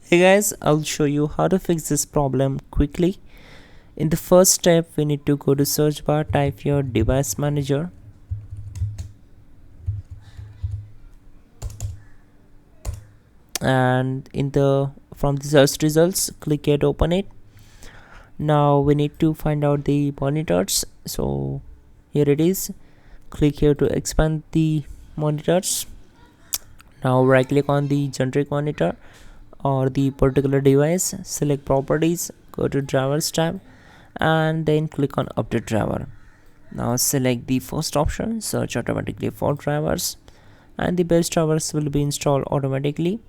Hey guys, I'll show you how to fix this problem quickly. In the first step, we need to go to search bar, type your device manager, and from the search results, click here to open it. Now we need to find out the monitors. So here it is. Click here to expand the monitors. Now right click on the generic monitor or the particular device, select properties, go to drivers tab, and then click on update driver. Now select the first option, search automatically for drivers, and the best drivers will be installed automatically.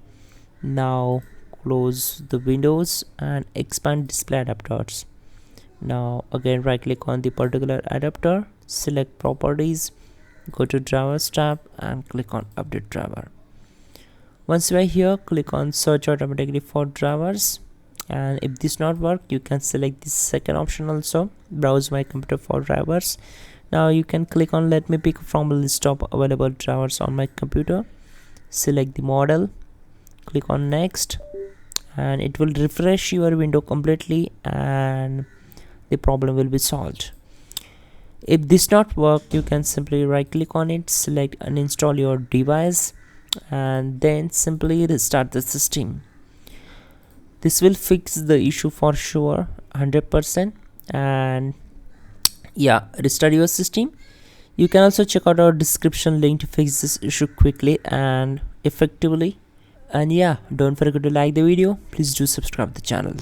Now close the windows and expand display adapters. Now again right click on the particular adapter, select properties, go to drivers tab and click on update driver. Once you are here, click on search automatically for drivers, and if this not work, you can select the second option also, browse my computer for drivers. Now you can click on let me pick from a list of available drivers on my computer, select the model, click on next, and it will refresh your window completely and the problem will be solved. If this not work, you can simply right click on it, select uninstall your device, and then simply restart the system. This will fix the issue for sure 100%. And yeah, restart your system. You can also check out our description link to fix this issue quickly and effectively. And yeah, don't forget to like the video. Please do subscribe the channel.